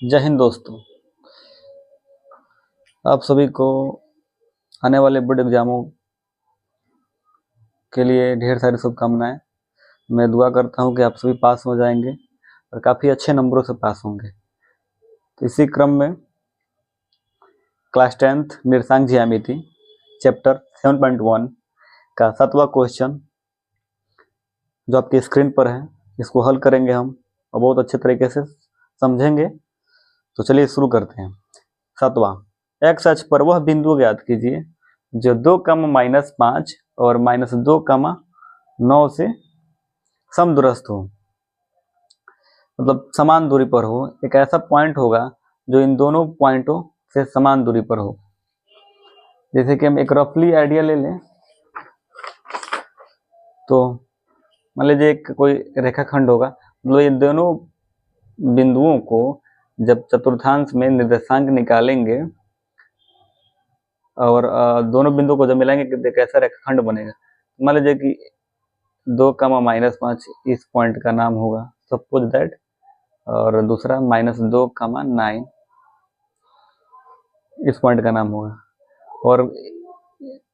जय हिंद दोस्तों। आप सभी को आने वाले बोर्ड एग्जामों के लिए ढेर सारी शुभकामनाएं। मैं दुआ करता हूं कि आप सभी पास हो जाएंगे और काफ़ी अच्छे नंबरों से पास होंगे। तो इसी क्रम में क्लास 10th निरसांग ज्यामिति चैप्टर 7.1 का 7वां क्वेश्चन जो आपकी स्क्रीन पर है, इसको हल करेंगे हम और बहुत अच्छे तरीके से समझेंगे। तो चलिए शुरू करते हैं। 7वां, एक्स अक्ष पर वह बिंदु ज्ञात कीजिए जो 2, -5 और -2, 9 से समदूरस्थ हो, मतलब समान दूरी पर हो। एक ऐसा पॉइंट होगा जो इन दोनों पॉइंटों से समान दूरी पर हो। जैसे कि हम एक रफली आइडिया ले लें, तो मान लीजिए एक कोई रेखाखंड होगा, मतलब ये दोनों बिंदुओं को जब चतुर्थांश में निर्देशांक निकालेंगे और दोनों बिंदुओं को जब मिलाएंगे कि कैसा रेखाखंड बनेगा। मान लीजिए कि 2, -5 इस पॉइंट का नाम होगा, सपोज दैट, और दूसरा -2, 9 इस पॉइंट का नाम होगा। और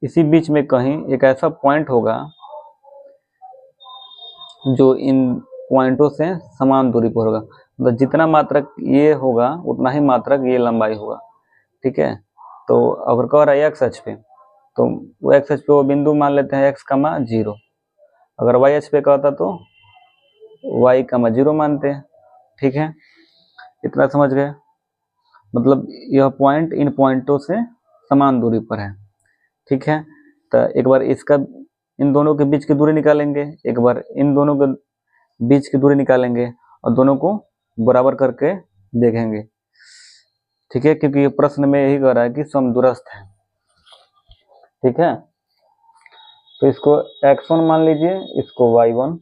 इसी बीच में कहीं एक ऐसा पॉइंट होगा जो इन पॉइंटों से समान दूरी पर होगा, मतलब जितना मात्रक ये होगा उतना ही मात्रक ये लंबाई होगा। ठीक है, तो अगर कह रहा है एक्स अक्ष पे, तो वो एक्स अक्ष पे वो बिंदु मान लेते हैं x, 0। अगर वाई अक्ष पे कहता तो y, 0 मानते हैं। ठीक है, इतना समझ गए। मतलब यह पॉइंट इन पॉइंटों से समान दूरी पर है। ठीक है, तो एक बार इसका इन दोनों के बीच की दूरी निकालेंगे, एक बार इन दोनों के बीच की दूरी निकालेंगे और दोनों को बराबर करके देखेंगे। ठीक है, क्योंकि ये प्रश्न में यही कह रहा है कि समदूरस्थ है। ठीक है, तो इसको x1 मान लीजिए, इसको y1,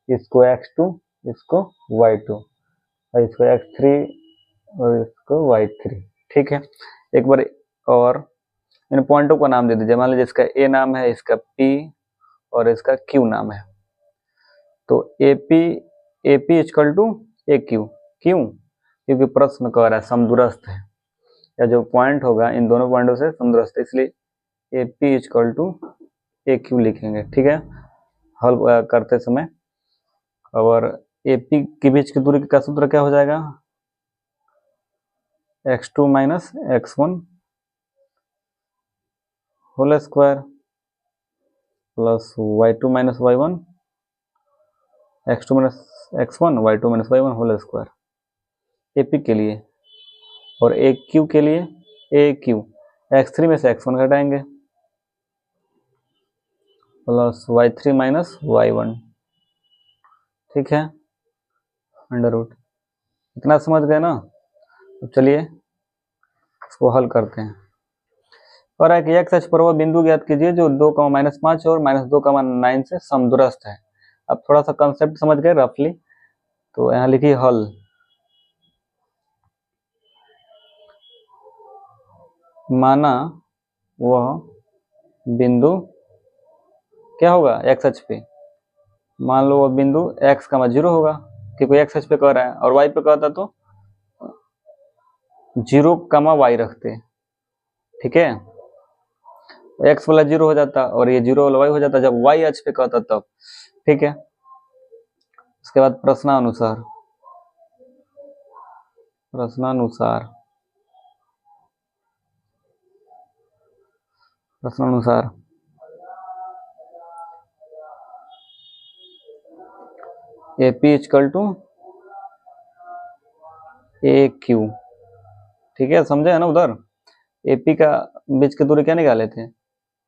इसको x2, इसको y2 और इसको x3 और इसको y3। ठीक है, एक बार और इन पॉइंटों का नाम दे दीजिए। मान लीजिए इसका a नाम है, इसका p और इसका q नाम है। तो AP इक्वल टू AQ। क्यों? क्योंकि प्रश्न कह रहा है समदूरस्थ है, या जो पॉइंट होगा इन दोनों पॉइंटों से समदूरस्थ है, इसलिए AP इक्वल टू AQ लिखेंगे। ठीक है, हल करते समय। और AP के बीच की दूरी का सूत्र क्या हो जाएगा? x2 - x1 whole square plus y2 - y1, x2 - x1 y2 - y1 whole square AP के लिए। और AQ के लिए AQ x3 में से x1 घटाएंगे प्लस y3 - y1। ठीक है, अंडर रूट। इतना समझ गए ना? तो चलिए इसको हल करते हैं। और एक एक्स अक्ष पर वह बिंदु ज्ञात कीजिए जो 2, -5 और -2, 9 से समदूरस्थ है। अब थोड़ा सा कंसेप्ट समझ गए रफली, तो यहाँ लिखिए हल। माना वह बिंदु क्या होगा एक्स अक्ष पे, मान लो वह बिंदु x, 0 होगा, क्योंकि एक्स अक्ष पे कह रहा है, और y पे कहता तो 0, y रखते। ठीक है, x वाला 0 हो जाता और ये 0 वाला y हो जाता जब y अक्ष पे कहता तब। ठीक है, उसके बाद प्रश्नानुसार AP इक्वल टू AQ। ठीक है, समझे है ना? उधर AP का बीच की दूरी क्या निकाले थे?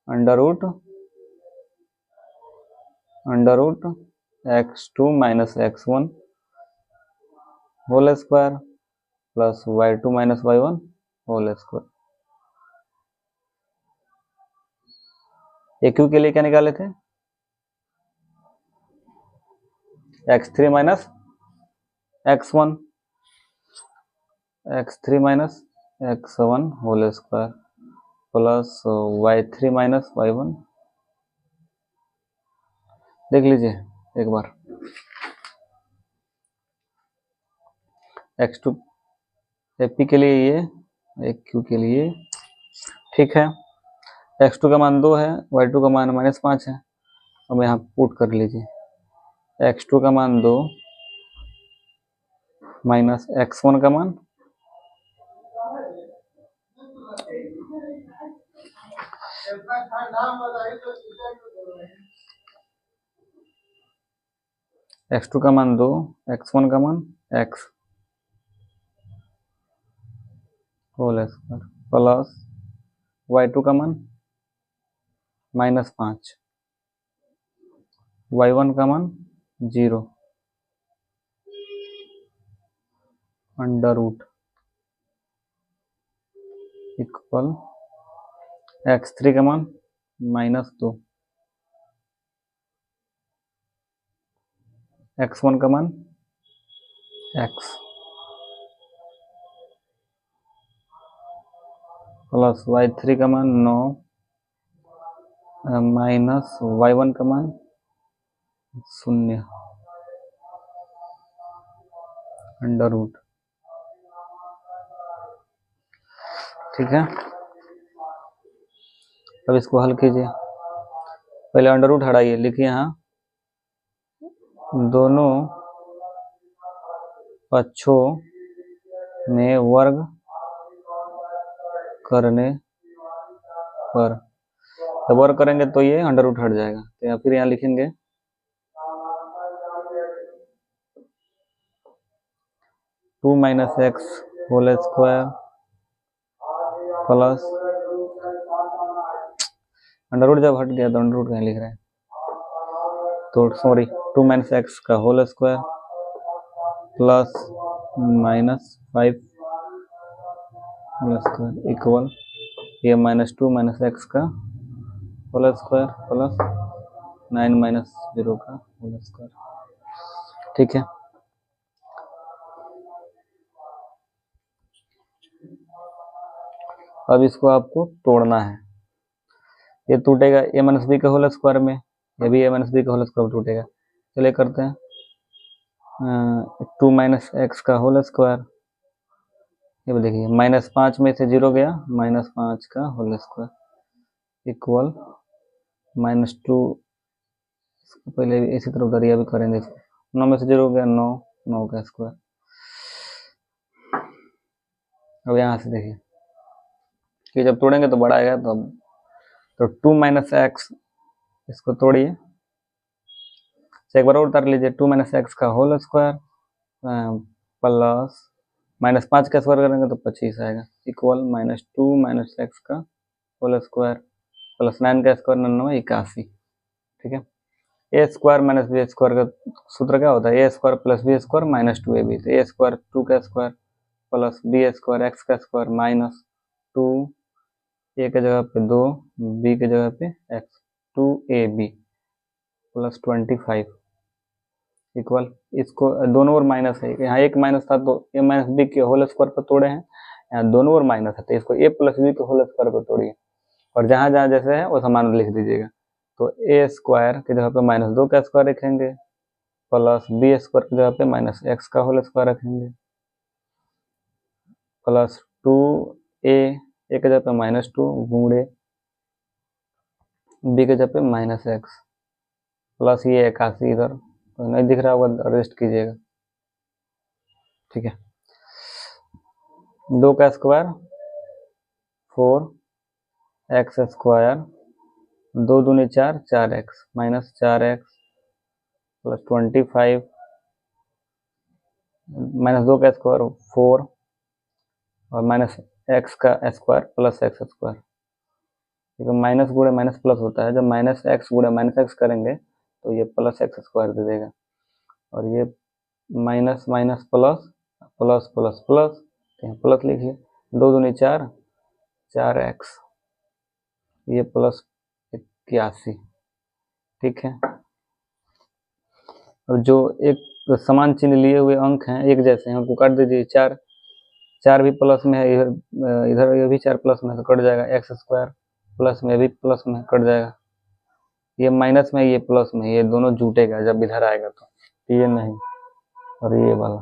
Under root x2 - x1 whole square plus y2 - y1 whole square. AQ के लिए क्या निकाले थे? x3 - x1 whole square plus y3 - y1। देख लीजिए एक बार, x2 AP के लिए ये, एक Q के लिए, ठीक है। x2 का मान 2 है, y2 का मान -5 है। अब यहाँ पुट कर लीजिए, x2 का मान 2 माइनस x1 का मान x2 का मान 2, x1 का मान x whole square plus y2 का मान -5, y1 का मान 0 अंडर रूट इक्वल x3 का मान -2, x1 का मान x प्लस y3 का मान 9 माइनस y1 का मान 0 अंडर रूट, ठीक है। अब इसको हल कीजिए, पहले अंडर रूट हटाइए, लिखिए यहाँ दोनों पक्षों में वर्ग करने पर, जब वर्ग करेंगे तो ये अंडर रूट हट जाएगा, तो या फिर यहाँ लिखेंगे 2 - x whole square plus under root जब हट गया तो अंडर रूट कहीं लिख रहे हैं, तो सॉरी 2 - x का whole square plus -5 whole square equal ये -2 - x का होल स्क्वायर प्लस 9 - 0 का होल स्क्वायर, ठीक है। अब इसको आपको तोड़ना है, ये टूटेगा a - b के होल स्क्वायर में, ये भी a - b के होल स्क्वायर में टूटेगा। चलिए करते हैं 2 - x का होल स्क्वायर, ये भी देखिए -5 में से 0 गया, -5 का होल स्क्वायर इक्वल -2, पहले इसी तरह उधर भी करेंगे, 9 में से 0 गया 9 का स्क्वायर। अब यहाँ से देखिए कि जब तोड़ेंगे तो बड़ा आएगा, तो 2 - x इसको तोड़िए, एक बार और उतार लीजिए, 2 - x का होल स्क्वायर प्लस -5 का स्क्वायर करेंगे तो 25 आएगा इक्वल -2 - x का होल स्क्वायर प्लस 9 का स्क्वायर 99 81, ठीक है। A square minus b square का सूत्र क्या होता है, a square plus B square minus 2ab, तो ए स्क्वायर 2 का square plus B square x का स्क्वायर माइनस 2, ए के जगह पे 2, बी के जगह पे एक्स, 2ab प्लस 25 इक्वल, इसको दोनों ओर माइनस है, यहाँ एक माइनस था तो ए माइनस बी के होल स्क्वायर पर तोड़े हैं, यहाँ दोनों ओर माइनस है तो इसको ए प्लस बी के होल स्क्वायर पर तोड़िए, और जहाँ जहाँ जैसे है वो समान लिख दीजिएगा। तो ए स्क्वायर की जगह पे -2 का स्क्वायर रखेंगे प्लस बी स्क्वायर की जगह पे -x का होल स्क्वायर रखेंगे प्लस 2a ए के जगह पे -2 गुणे बी के जगह पे -x प्लस ये 81 इधर तो नहीं दिख रहा होगा, रेस्ट कीजिएगा, ठीक है। 2 का स्क्वायर 4x स्क्वायर 2 दूनी 4 4x माइनस 4x प्लस 25 -2 का स्क्वायर 4 और -x का स्क्वायर प्लस x स्क्वायर, क्योंकि माइनस गुणे माइनस प्लस होता है, जब -x गुणे -x करेंगे तो ये प्लस x स्क्वायर दे देगा, और ये minus minus plus plus plus plus, यहाँ प्लस लिखिए, 2 दूनी 4 4x ये प्लस 81, ठीक है। और जो एक समान चिन्ह लिए हुए अंक हैं एक जैसे हैं उनको काट दीजिए, 4 भी प्लस में है, इधर ये भी 4 प्लस में तो कट जाएगा, एक्स स्क्वायर प्लस में भी प्लस में कट जाएगा, ये माइनस में ये प्लस में, ये दोनों जुटेगा जब इधर आएगा तो ये नहीं, और ये वाला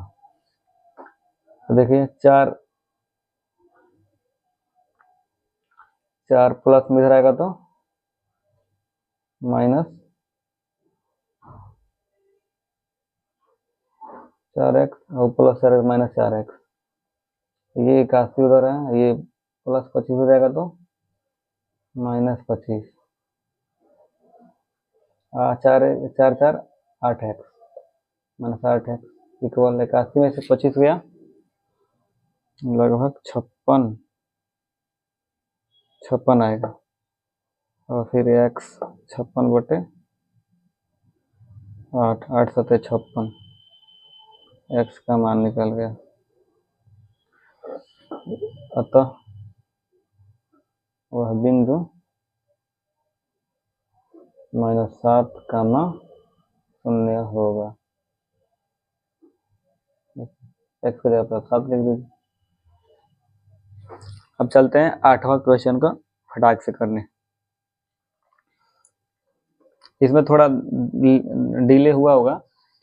तो देखिए 4 4 प्लस में इधर आएगा तो माइनस 4x और प्लस 4x माइनस 4x। ये 81 उधर है, ये प्लस 25 हो जाएगा तो minus 25। 4 8x minus 8x equal 81 में से 25 गया लगभग 56 आएगा। और फिर x 56/8, 8 7 56, x का मान निकल गया। अतः वह बिंदु -7, 0 होगा। x को जगह पर 7 लिख दीजिए। अब चलते हैं 8वां क्वेश्चन को फटाक से करने। इसमें थोड़ा डिले हुआ होगा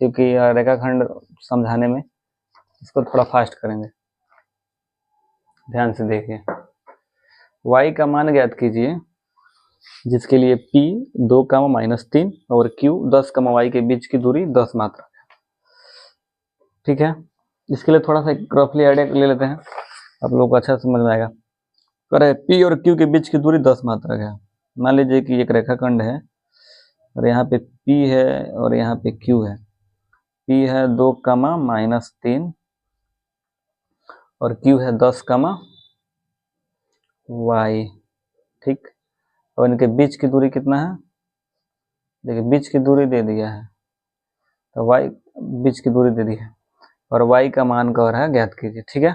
क्योंकि रेखाखंड समझाने में, इसको थोड़ा फास्ट करेंगे। ध्यान से देखिए, y का मान ज्ञात कीजिए जिसके लिए p 2, -3 और q 10, y के बीच की दूरी 10 मात्रक है। ठीक है, इसके लिए थोड़ा सा रफली आइडिया ले लेते हैं, आप लोग को अच्छा समझ में आएगा। करें p और q के बीच की दूरी 10 मात्रक है। मान लीजिए कि एक रेखाखंड है और यहाँ पे p है और यहाँ पे q है। p है 2, -3 और q है 10, y। ठीक, और इनके बीच की दूरी कितना है? देखिए बीच की दूरी दे दिया है, तो y बीच की दूरी दे दी है और y का मान कह रहा है ज्ञात कीजिए। ठीक है,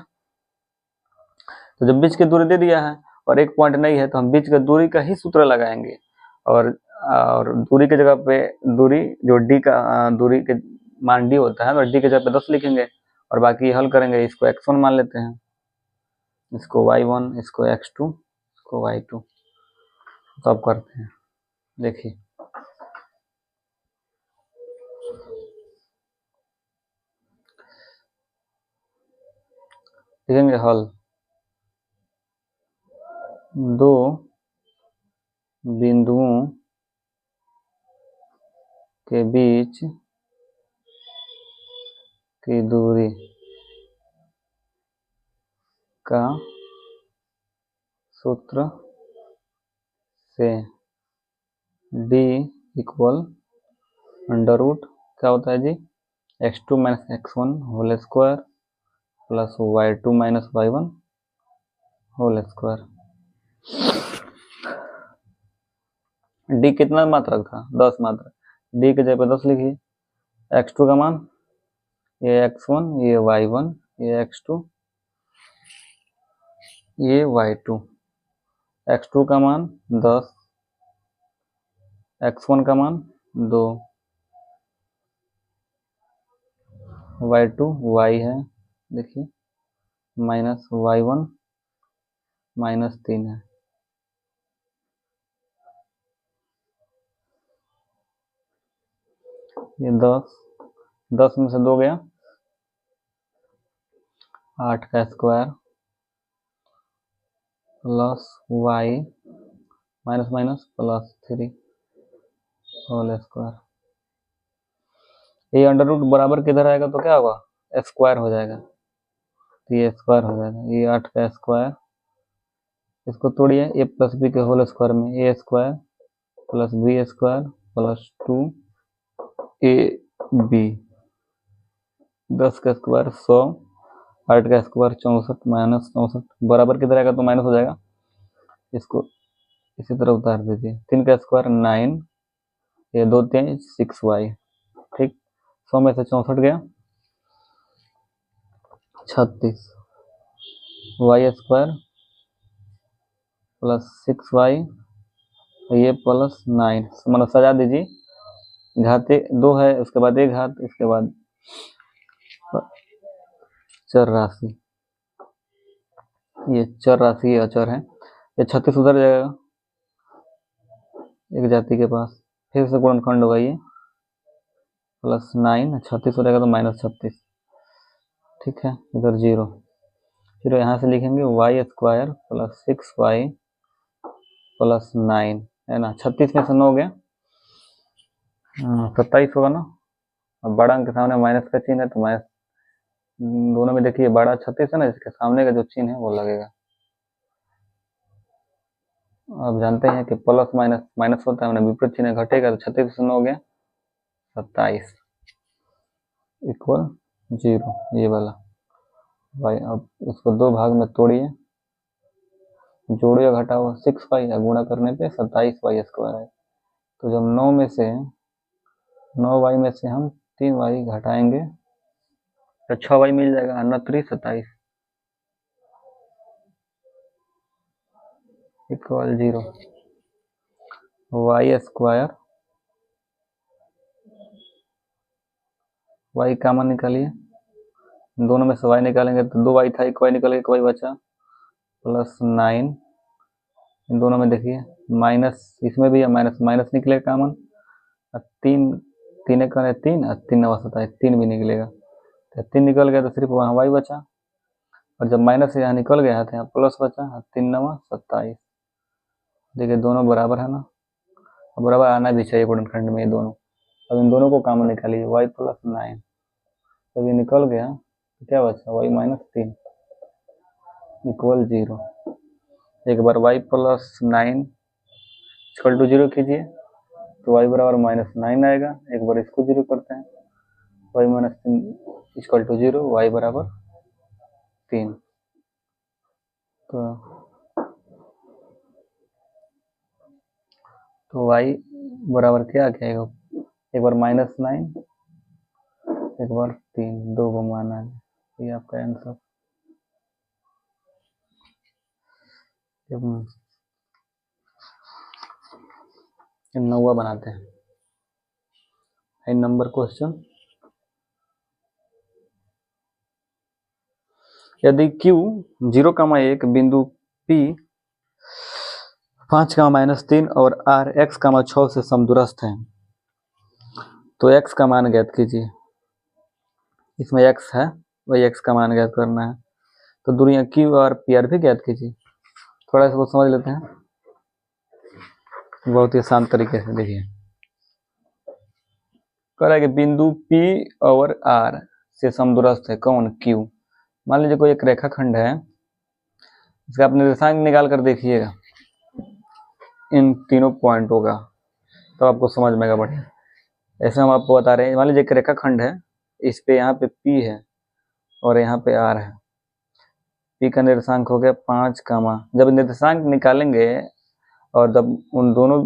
तो जब बीच की दूरी दे दिया है और एक पॉइंट नहीं है तो हम बीच की दूरी का ही सूत्र लगाएंगे और दूरी की जगह पे दूरी जो d का दूरी के मान d होता है तो d की जगह पे 10 लिखेंगे और बाकी हल करेंगे। इसको x1 मान लेते हैं, इसको y1, इसको x2, इसको y2। तो अब करते हैं, देखिए लिखेंगे हल। 2 बिंदुओं के बीच की दूरी का सूत्र से d इक्वल √ क्या होता है जी, x2 - x1 whole square plus y2 - y1 whole square. d कितना मात्रक था? 10 मात्रक। d के जगह पे 10 लिखिए। x2 का मान ये x1, ये y1, ये x2, ये y2। x2 का मान 10, x1 का मान 2, y2 y है, देखिए माइनस y1 -3 है। ये 10 में से 2 गया, 8 का square plus y minus minus plus 3 whole square. ये अंडर रूट बराबर किधर आएगा तो क्या होगा? स्क्वायर हो जाएगा, तो ये स्क्वायर हो जाएगा। ये 8 का स्क्वायर, इसको तोड़िए, a प्लस बी के होल स्क्वायर में a square plus B square plus 2ab। 10 का स्क्वायर 100, 8 का स्क्वायर 64 माइनस 64 बराबर किधर आएगा तो माइनस हो जाएगा। इसको इसी तरह उतार दीजिए। 3 का स्क्वायर 9, ये 2 3 6y। ठीक, 100 में से 64 गया, 36 y स्क्वायर प्लस 6y, ये प्लस 9, मतलब सजा दीजिए। घाते 2 है, उसके बाद एक घात, इसके बाद चर राशि। ये चर राशि अचर है। ये 36 उधर जाएगा एक जाति के पास, फिर से गुणनखंड होगा ये प्लस 9, 36 हो जाएगा तो -36। ठीक है, इधर 0, फिर यहाँ से लिखेंगे y square plus 6y plus 9 है ना, 36 में से 9 गया 27 होगा ना। अब बड़ा अंक के सामने माइनस का चिन्ह है तो माइनस, दोनों में देखिए बड़ा 36 है ना, इसके सामने का जो चिन्ह है वो लगेगा। अब जानते हैं कि प्लस माइनस माइनस होता है, मैंने विपरीत चिन्ह घटेगा तो 36 से 9 गया 27 इक्वल 0, ये वाला भाई। अब इसको दो भाग में तोड़िए, जोड़िए घटाओ 6y या गुणा करने पे 27y स्क्वायर है। तो जब 9y में से हम 3y घटाएंगे तो 6y मिल जाएगा, 9 3 27 equal 0। y square, y common निकालिए, दोनों में से y निकालेंगे तो 2y था, एक y निकल एक y बचा, प्लस 9, इन दोनों में देखिए माइनस, इसमें भी है माइनस, माइनस निकलेगा कॉमन, और 3 3 एक 3 और 3 9 27 3 भी निकलेगा, तो 3 निकल गया तो सिर्फ वहाँ y बचा, और जब माइनस यहाँ निकल गया तो यहाँ प्लस बचा, 3 9 27। देखिए दोनों बराबर है ना, बराबर आना भी चाहिए गुणनखंड में ये दोनों। अब इन दोनों को कॉमन निकालिए, y प्लस 9, जब ये निकल गया तो क्या बचा, y माइनस 3 इक्वल 0। एक बार y प्लस 9 इक्वल टू 0 कीजिए तो y बराबर माइनस 9 आएगा। एक बार इसको 0 करते हैं, y minus 3 equal to 0, y बराबर 3। तो y बराबर क्या आएगा, एक बार माइनस 9 एक बार 3, 2 को माना है, ये आपका आंसर। नौवा बनाते हैं नंबर क्वेश्चन। यदि q 0,1 बिंदु p 5,-3 और r x, 6 से समदूरस्थ हैं तो x का मान ज्ञात कीजिए। इसमें x है, वही x का मान ज्ञात करना है। तो दूरियां q और pr भी ज्ञात कीजिए। थोड़ा इसको समझ लेते हैं, बहुत ही आसान तरीके से। देखिए कह रहा है कि बिंदु P और R से समदूरस्थ है कौन, Q। मान लीजिए कोई एक रेखाखंड है, इसका आप निर्देशांक निकाल कर देखिएगा इन तीनों पॉइंटों का, तो आपको समझ में आएगा बढ़िया। ऐसे हम आपको बता रहे हैं, मान लीजिए एक रेखाखंड है, इस पे यहाँ पे P है और यहाँ पे R है। P का निर्देशांक हो गया 5, जब निर्देशांक निकालेंगे और जब उन दोनों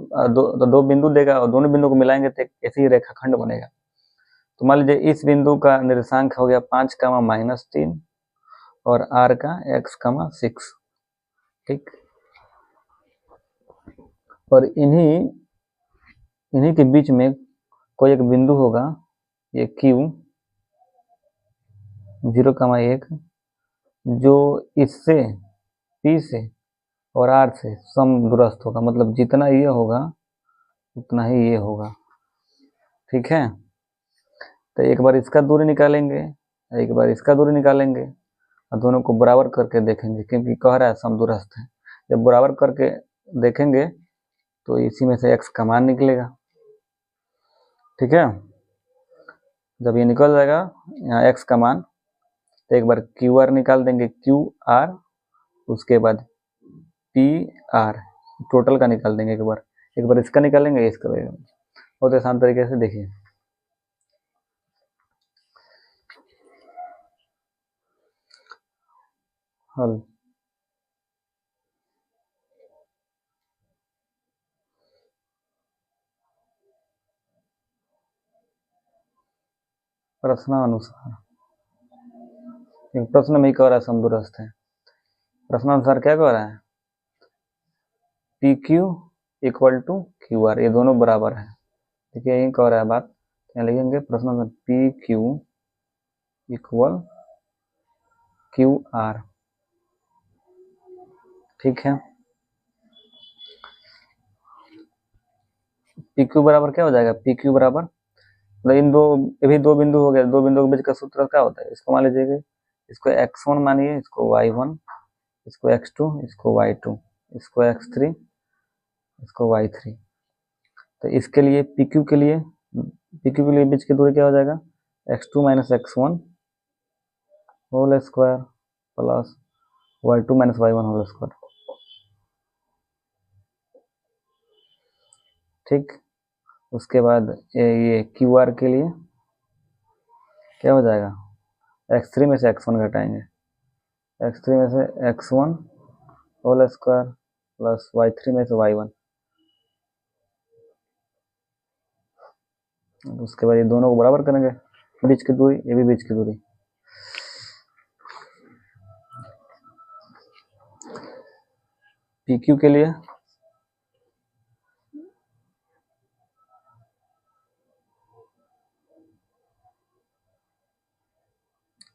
दो बिंदु देगा और दोनों बिंदु को मिलाएंगे तो ऐसे ही रेखाखंड बनेगा। तो मान लीजिए इस बिंदु का निर्देशांक हो गया 5, -3 और r का x, 6, ठीक। और इन्हीं के बीच में कोई एक बिंदु होगा, ये q 0,1, जो इससे p से और r से समदूरस्थ होगा, मतलब जितना ये होगा उतना ही ये होगा, ठीक है। तो एक बार इसका दूरी निकालेंगे, एक बार इसका दूरी निकालेंगे और दोनों को बराबर करके देखेंगे, क्योंकि कह रहा है समदूरस्थ है। जब बराबर करके देखेंगे तो इसी में से x का मान निकलेगा, ठीक है। जब ये निकल जाएगा यहाँ x का मान, तो एक बार क्यू आर निकाल देंगे, क्यू आर, उसके बाद पी आर, टोटल का निकाल देंगे। एक बार इसका निकालेंगे, इसका बहुत आसान तरीके से। देखिए हल, प्रश्नानुसार, प्रश्न में ही कह रहा है समदूरस्थ है। प्रश्नानुसार क्या कह रहा है, P Q equal to Q R, ये दोनों बराबर है। देखिए यही कह रहा है बात, यहाँ लिखेंगे प्रश्नानुसार p Q equal q r, ठीक है। पी क्यू बराबर क्या हो जाएगा, पी क्यू बराबर, मतलब इन दो, ये भी दो बिंदु हो गए, दो बिंदु के बीच का सूत्र क्या होता है, इसको मान लीजिए, इसको x1 मानिए, इसको y1, इसको x2, इसको y2, इसको x3, इसको y3। तो इसके लिए PQ के लिए बीच की दूरी क्या हो जाएगा, x2 minus x1 whole square plus y2 minus y1 whole square. ठीक, उसके बाद ये QR के लिए क्या हो जाएगा, x3 में से x1 घटाएंगे, x3 में से x1 whole square plus y3 में से y1। उसके बाद ये दोनों को बराबर करेंगे, बीच की दूरी, ये भी बीच की दूरी। PQ के लिए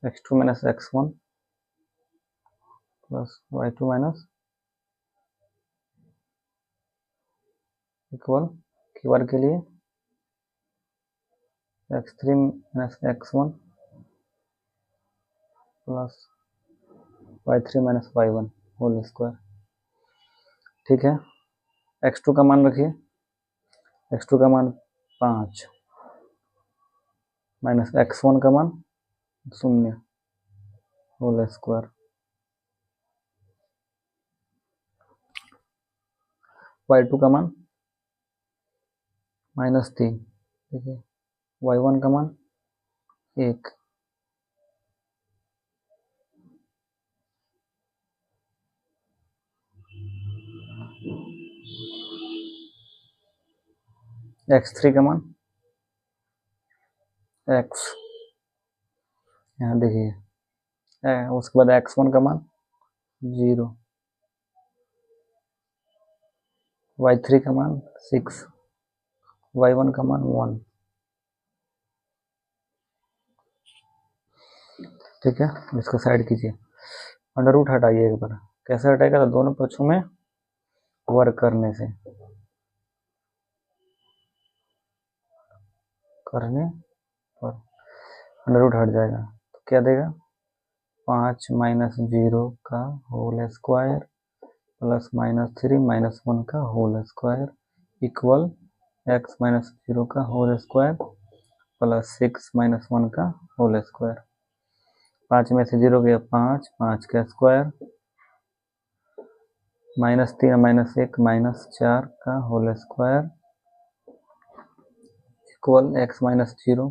x2 minus x1 plus y2 minus equal QR के लिए x3 minus x1 plus y3 minus y1 whole square. ठीक है, x2 का मान रखिए, x2 का मान 5 माइनस x1 का मान 0 होल स्क्वायर। y2 का मान -3, ठीक है, y1 का मान 1, x3 का मान x, यहाँ देखिए, उसके बाद x1 का मान 0, y3 का मान 6, y1 का मान 1। ठीक है, इसको साइड कीजिए, अंडर रूट हटाइए एक बार। कैसे हटाएगा, तो दोनों पक्षों में वर्क करने पर अंडर रूट हट जाएगा, तो क्या देगा, 5 माइनस 0 का होल स्क्वायर प्लस -3 माइनस 1 का whole square equal x minus 0 का होल स्क्वायर प्लस 6 माइनस 1 का होल स्क्वायर। 5 में से 0 गया 5, 5 का स्क्वायर -3 माइनस 1 -4 का whole square equal x minus 0,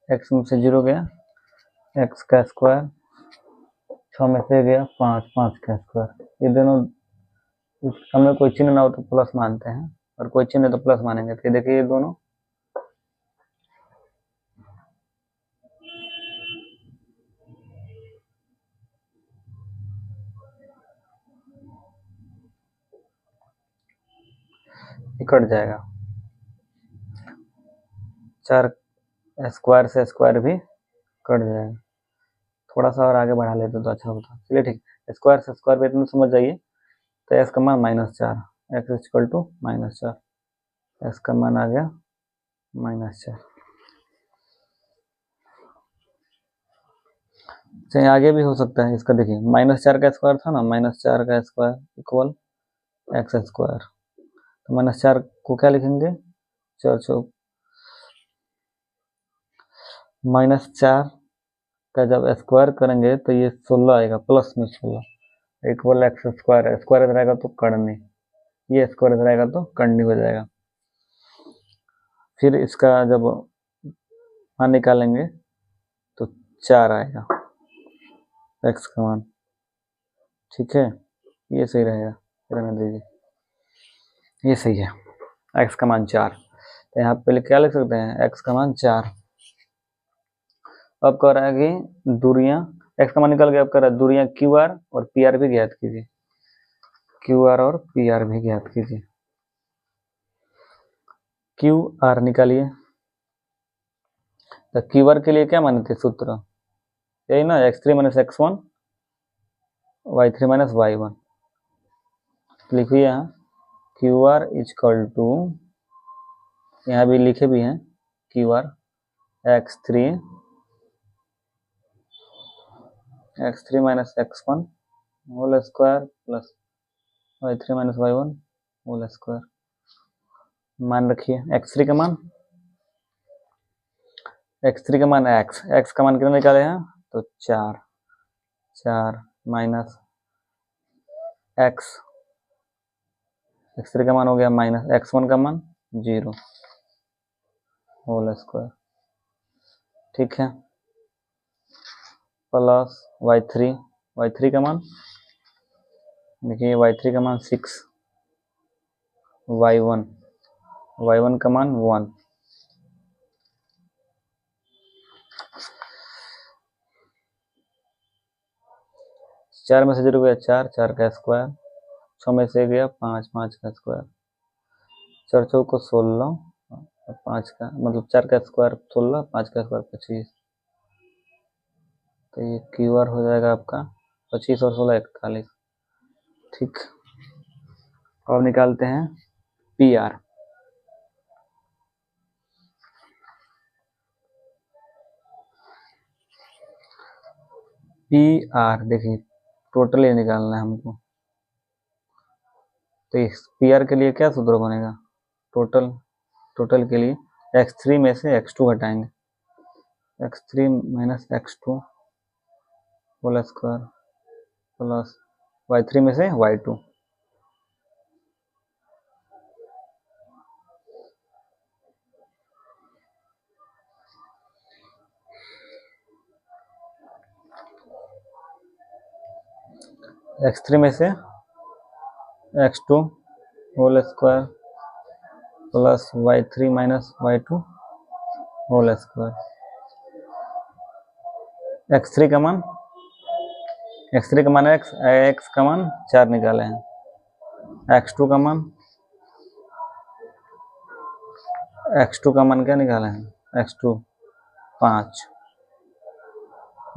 x में से 0 गया x का स्क्वायर, 6 में से गया 5, 5 का स्क्वायर। ये दोनों हमें कोई चिन्ह ना हो तो प्लस मानते हैं, और कोई चिन्ह तो प्लस मानेंगे। तो देखिए ये दोनों कट जाएगा, 4 स्क्वायर से स्क्वायर भी कट जाएगा। थोड़ा सा और आगे बढ़ा लेते तो अच्छा होता। चलिए ठीक, स्क्वायर से स्क्वायर भी इतना समझ जाइए। तो एक्स का मान -4, एक्स इक्वल टू -4, एक्स का मान आ गया -4। चाहे आगे भी हो सकता है, इसका देखिए -4 का स्क्वायर था ना, -4 का स्क्वायर इक्वल एक्स स्क्वायर। तो -4 को क्या लिखेंगे, 4 चौक -4 का जब स्क्वायर करेंगे तो ये 16 आएगा, प्लस में 16 इक्वल एक्स स्क्वायर। स्क्वायर इधर आएगा तो करनी, ये स्क्वायर इधर आएगा तो करनी हो जाएगा। फिर इसका जब मान निकालेंगे तो 4 आएगा एक्स का मान। ठीक है, ये सही रहेगा, रहने दीजिए, ये सही है, एक्स का मान 4। तो यहाँ पे क्या लिख सकते हैं, एक्स का मान 4। अब कह रहा है कि दूरियां, एक्स का मान निकल गया, अब कह रहा है दूरियां क्यू आर और पी आर भी ज्ञात कीजिए, क्यू आर और पी आर भी ज्ञात कीजिए। क्यू आर निकालिए, तो क्यू आर के लिए क्या माने थे सूत्र, यही ना, x3 minus x1 y3 minus y1। लिखिए यहाँ क्यू आर इजकल टू, यहाँ भी लिखे भी हैं Q R x3 minus x1 whole square plus y3 minus y1 whole square. मान रखिए x3 का मान, x3 का मान x का मान कितना निकाले हैं, तो 4 माइनस x3 का मान हो गया माइनस x1 का मान 0 होल स्क्वायर, ठीक है, प्लस y3 का मान देखिए, y3 का मान 6, y1 का मान 1, चार में से 0 गया 4 का स्क्वायर, 6 में से गया 5 का स्क्वायर, 4 चौक को 16, 5 का मतलब 4 का स्क्वायर 16, 5 का स्क्वायर 25, तो ये क्यूआर हो जाएगा आपका 25 और 16 41, ठीक। और निकालते हैं पीआर, देखिए टोटल ये निकालना है हमको, तो इस पीआर के लिए क्या सूत्र बनेगा, टोटल के लिए x3 में से x2 घटाएंगे, x3 minus x2 whole square plus y3 में से y2, x3 में से x2 whole square plus y3 minus y2 whole square, x3 का मान x का मान 4 निकाले हैं, x2 का मान क्या निकाले हैं, x2 5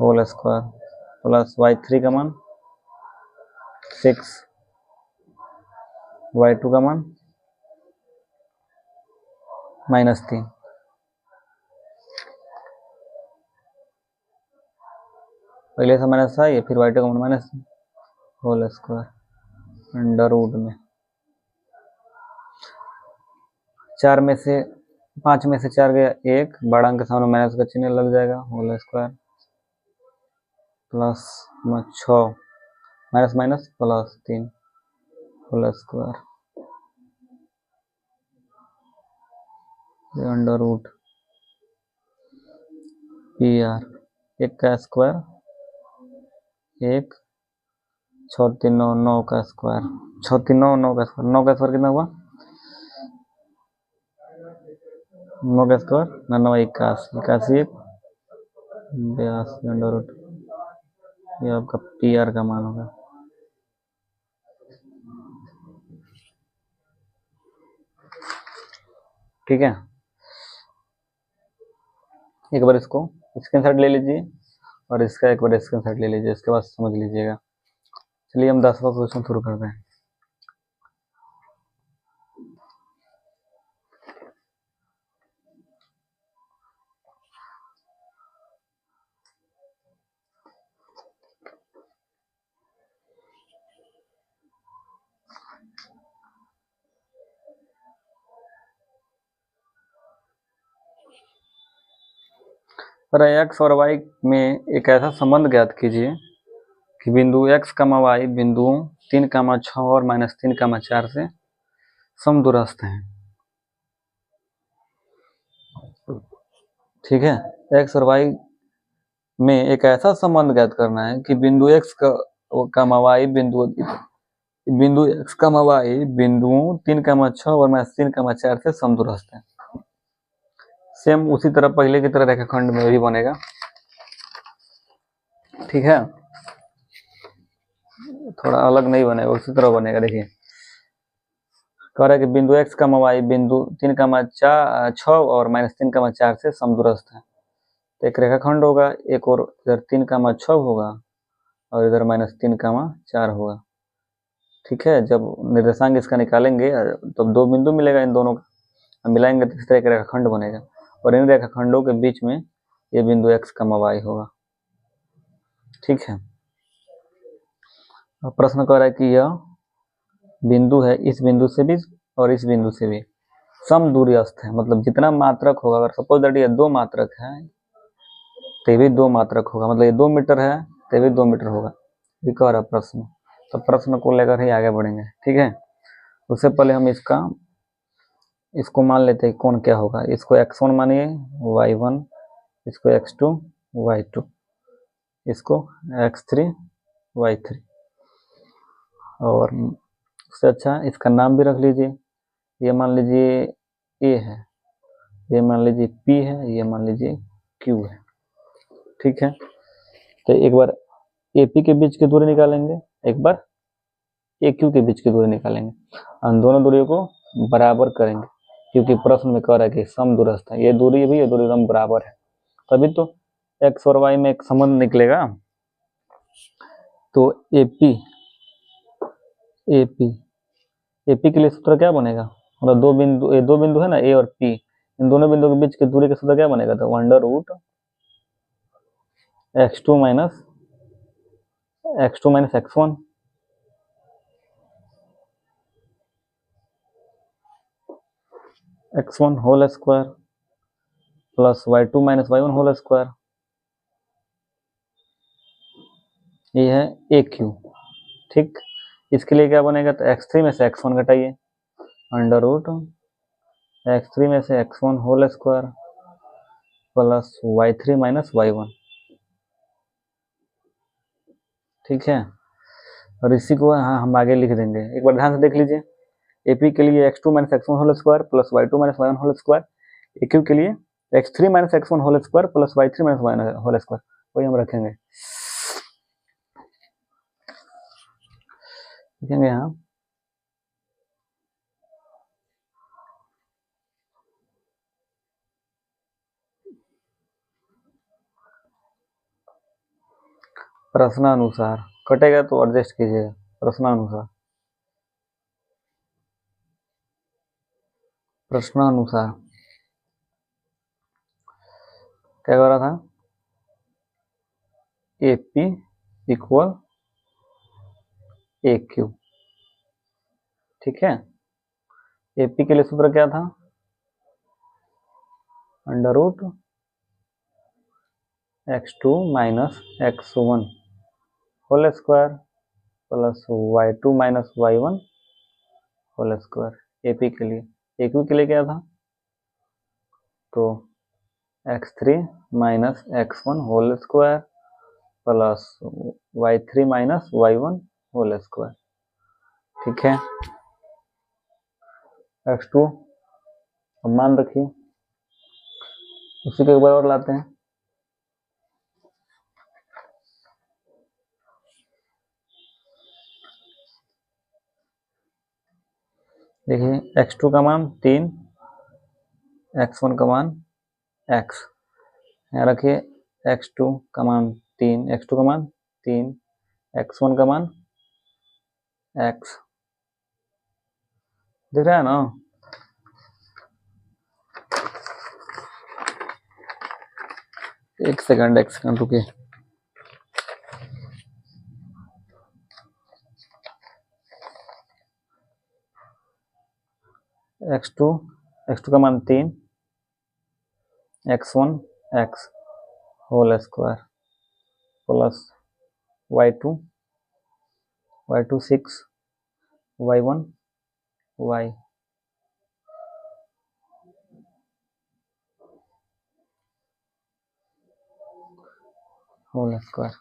whole square plus y3 का मान 6, y2 का मान -3, पहले से माइनस था ये, फिर y2 का मान minus whole square under root में 4 में से 5 में से 4 गया 1, बड़ा अंक के सामने माइनस का चिन्ह लग जाएगा, whole square plus 6 minus minus plus 3 whole square under root PR, 1 का स्क्वायर 1, 6 3 9 9 का स्क्वायर, 6 3 9 9 का स्क्वायर, 9 का स्क्वायर कितना हुआ, 9 का स्क्वायर 9 81, 81 82 अंडर रूट, ये आपका पीआर का मान होगा, ठीक है। एक बार इसको स्क्रीनशॉट ले लीजिए और इसका एक बार स्क्रीनशॉट ले लीजिए, इसके बाद समझ लीजिएगा। चलिए हम 10वां क्वेश्चन शुरू करते हैं। पर x और y में एक ऐसा संबंध ज्ञात कीजिए कि बिंदु x, y बिंदुओं 3, 6 और -3, 4 से समदूरस्थ हैं, ठीक है। x और y में एक ऐसा संबंध ज्ञात करना है कि बिंदु x y बिंदु x, y बिंदुओं 3, 6 और -3, 4 से समदूरस्थ हैं। सेम उसी तरह पहले की तरह रेखाखंड में भी बनेगा, ठीक है, थोड़ा अलग नहीं बनेगा, उसी तरह बनेगा। देखिए कह रहा है कि बिंदु x, y बिंदु 3, 6 और -3, 4 से समदूरस्थ है, तो एक रेखाखंड होगा, एक और इधर 3, 6 होगा और इधर -3, 4 होगा, ठीक है। जब निर्देशांक इसका निकालेंगे तो 2 बिंदु मिलेगा, इन दोनों का मिलाएंगे तो इस तरह का रेखाखंड बनेगा, और इन रेखाखंडों के बीच में ये बिंदु x, y होगा, ठीक है। प्रश्न कह रहा है कि यह बिंदु है इस बिंदु से भी और इस बिंदु से भी सम दूरस्थ है, मतलब जितना मात्रक होगा, अगर सपोज दैट ये 2 मात्रक है तो भी 2 मात्रक होगा, मतलब ये 2 मीटर है तो भी 2 मीटर होगा। ये कह रहा प्रश्न, तो प्रश्न को लेकर ही आगे बढ़ेंगे, ठीक है। उससे पहले हम इसको मान लेते हैं कौन क्या होगा। इसको x1 मानिए, y1, इसको x2, y2, इसको x3, y3, और उससे अच्छा इसका नाम भी रख लीजिए। ये मान लीजिए a है, ये मान लीजिए p है, ये मान लीजिए q है, ठीक है। तो एक बार AP के बीच की दूरी निकालेंगे, एक बार AQ के बीच की दूरी निकालेंगे, और दोनों दूरियों को बराबर करेंगे, क्योंकि प्रश्न में कह रहा है कि सम दूरस्थ है, ये दूरी भी, ये दूरी एकदम बराबर है, तभी तो x और y में एक संबंध निकलेगा। तो AP के लिए सूत्र क्या बनेगा, मतलब दो बिंदु है ना, A और P, इन दोनों बिंदुओं के बीच की दूरी का सूत्र क्या बनेगा, तो x2 minus x1, x1 whole square plus y2 minus y1 whole square, ये है AQ, ठीक। इसके लिए क्या बनेगा, तो x3 में से x1 घटाइए, x3 में से x1 whole square plus y3 minus y1, ठीक है। और इसी को हम आगे लिख देंगे, एक बार ध्यान से देख लीजिए। AP के लिए x2 minus x1 whole square plus y2 minus y1 whole square, AQ के लिए x3 minus x1 whole square plus y3 minus y1 whole square, वही हम रखेंगे यहाँ। प्रश्नानुसार कटेगा तो एडजस्ट कीजिएगा, प्रश्नानुसार क्या कर रहा था, AP इक्वल AQ, ठीक है। AP के लिए सूत्र क्या था, x2 minus x1 whole square plus y2 minus y1 whole square, AP के लिए। AQ के लिए क्या था, तो x3 minus x1 whole square plus y3 minus y1 whole square, ठीक है। x2 अब मान रखिए, उसी को एक बार और लाते हैं। देखिए x2 का मान 3, x1 का मान x, यहाँ रखिए x2 का मान 3, x2 का मान 3, x1 का मान x, दिख रहा है ना। एक सेकंड रुकिए, x2 का मान 3, x1 x whole square plus y2 6 y1 y, whole square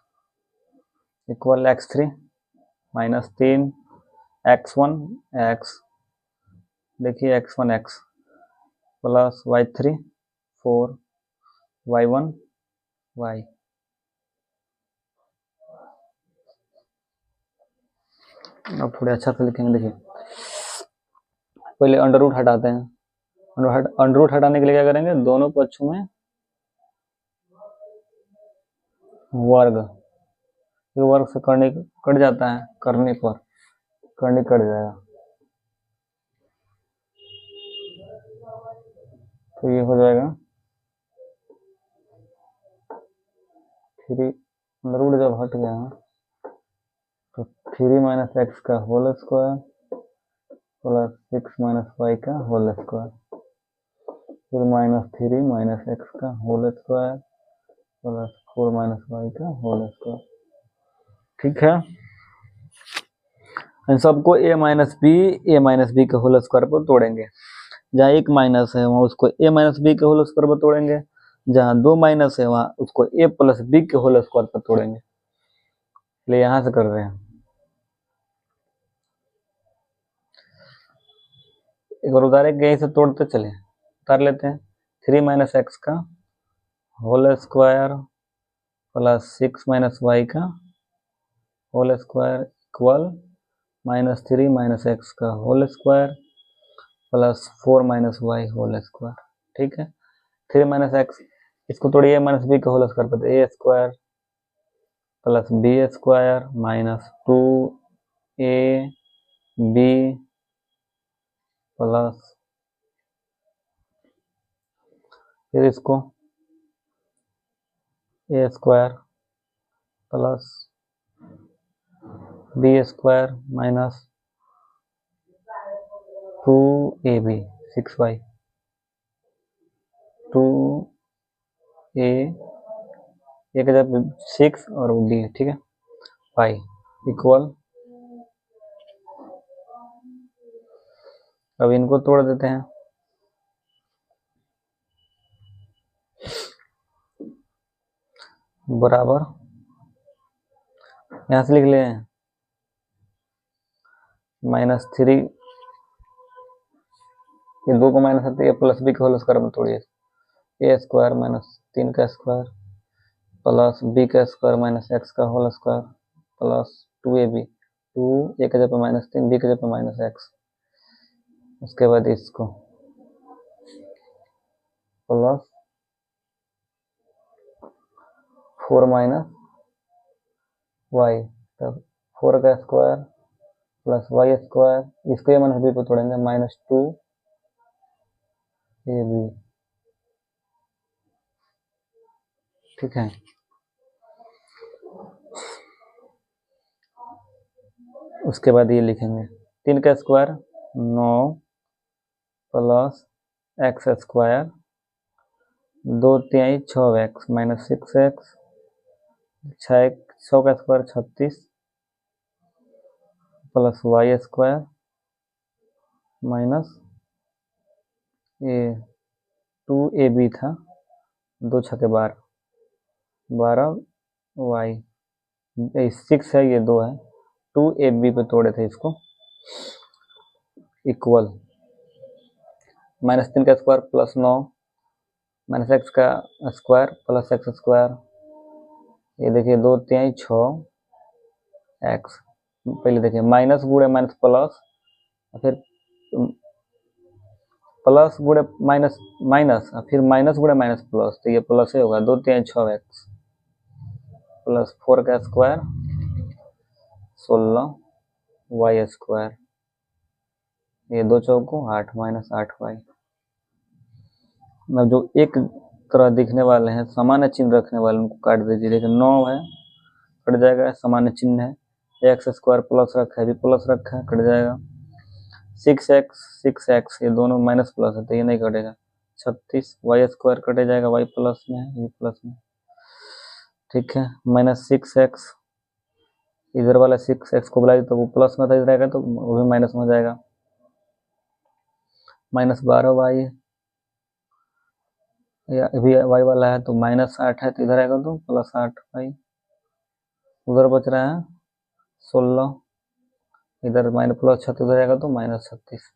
equal x3 minus 3 x1 x, देखिए x1 x plus y3 4 y1 y, अब थोड़े अच्छा से लिखेंगे। देखिए पहले अंडर रूट हटाते हैं, अंडर रूट हटाने के लिए क्या करेंगे, दोनों पक्षों में वर्ग, वर्ग से करने कट जाता है, करने पर करने कट जाएगा, तो ये हो जाएगा 3, अंडर रूट जब हट गया तो 3 माइनस एक्स का whole square plus 6 minus Y का होल स्क्वायर, फिर -3 माइनस एक्स का whole square plus 4 minus Y का होल स्क्वायर। ठीक है, इन सबको a माइनस बी के होल स्क्वायर पर तोड़ेंगे। जहाँ एक माइनस है वहाँ उसको a माइनस बी के होल स्क्वायर पर तोड़ेंगे, जहाँ दो माइनस है वहाँ उसको a प्लस बी के होल स्क्वायर पर तोड़ेंगे। इसलिए यहाँ से कर रहे हैं। एक बार उतारे यहीं से तोड़ते चले, उतार लेते हैं। 3 माइनस एक्स का whole square plus 6 minus Y का whole square equal -3 minus x का whole square plus 4 minus y whole square. ठीक है, 3 माइनस एक्स इसको तोड़िए माइनस बी का होल स्क्वायर पर, a square plus B square minus 2ab plus फिर इसको a square plus B square minus 2ab 6y 2a एक जब 6 और b, ठीक है, पाई इक्वल। अब इनको तोड़ देते हैं। बराबर यहाँ से लिख ले -3, ये 2 को माइनस आती है प्लस बी के होल स्क्वायर में तोड़िए, ए स्क्वायर माइनस 3 का स्क्वायर प्लस बी का स्क्वायर माइनस एक्स का whole square plus 2ab 2 a के जगह -3 बी के जगह माइनस एक्स। उसके बाद इसको प्लस 4 माइनस वाई, तब 4 का स्क्वायर प्लस वाई स्क्वायर, इसको ये माइनस बी पे तोड़ेंगे -2ab। ठीक है, उसके बाद ये लिखेंगे 3 का स्क्वायर 9 प्लस एक्स स्क्वायर 2 तिहाई 6x माइनस 6x 6 का स्क्वायर 36 प्लस वाई स्क्वायर माइनस ये 2ab था, 2 छके 12 वाई 6 है, ये 2 है, 2ab पे तोड़े थे इसको इक्वल -3 का स्क्वायर प्लस 9 माइनस एक्स का स्क्वायर प्लस एक्स स्क्वायर, ये देखिए 2 तिहाई 6x, पहले देखिए माइनस गुणे माइनस प्लस, फिर प्लस गुणे माइनस माइनस, फिर माइनस गुणे माइनस प्लस, तो ये प्लस ही होगा 2 तिहाई 6x प्लस 4 का स्क्वायर 16 वाई स्क्वायर, ये 2 चौको 8 माइनस 8y। मतलब जो एक तरह दिखने वाले हैं सामान्य चिन्ह रखने वाले उनको काट दीजिए। देखिए 9 है, कट जाएगा, सामान्य चिन्ह है, एक्स स्क्वायर प्लस रखा है, भी प्लस रखा है, कट जाएगा। 6x ये दोनों माइनस प्लस है तो ये नहीं कटेगा। 36 वाई स्क्वायर कटे जाएगा, वाई प्लस में है, ये प्लस में। ठीक है, -6x इधर वाला 6x को बुला दी तो वो प्लस में था, इधर आएगा तो वो भी माइनस में हो जाएगा। -12y या अभी वाई वाला है तो -8 है तो इधर आएगा तो +8y, उधर बच रहा है 16, इधर माइनस प्लस 36 उधर आएगा तो -36।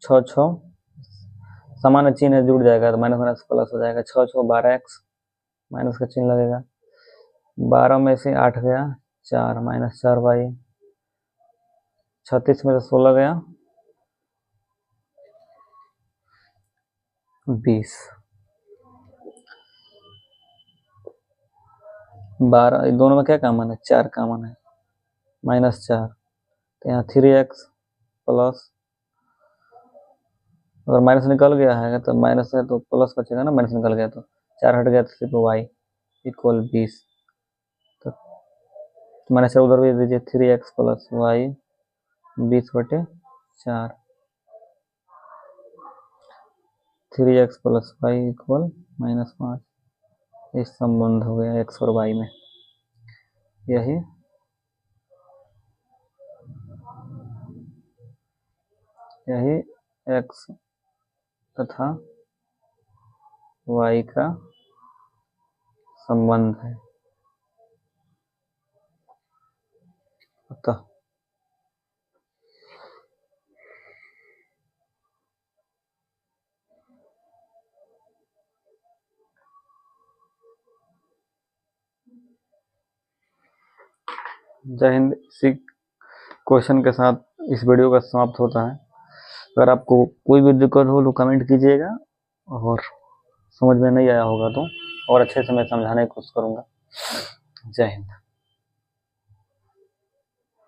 छ सामान्य चिन्ह जुड़ जाएगा तो माइनस माइनस प्लस हो जाएगा। 6 12x माइनस का चिन्ह लगेगा, 12 में से 8 गया 4 -4y, 36 में से 16 गया 20, 12 दोनों में क्या कॉमन है, 4 कॉमन है, -4, तो यहाँ 3x प्लस, अगर माइनस निकल गया है तो माइनस है तो प्लस बचेगा ना, माइनस निकल गया तो 4 हट गया तो सिर्फ y इक्वल 20, तो माइनस उधर भी दीजिए 3x plus Y 20/4, 3x + y = -5। इस संबंध हो गया x और y में। यही x तथा y का संबंध है। अतः जय हिंद। इसी क्वेश्चन के साथ इस वीडियो का समाप्त होता है। अगर आपको कोई भी दिक्कत हो तो कमेंट कीजिएगा, और समझ में नहीं आया होगा तो और अच्छे से मैं समझाने की कोशिश करूँगा। जय हिंद।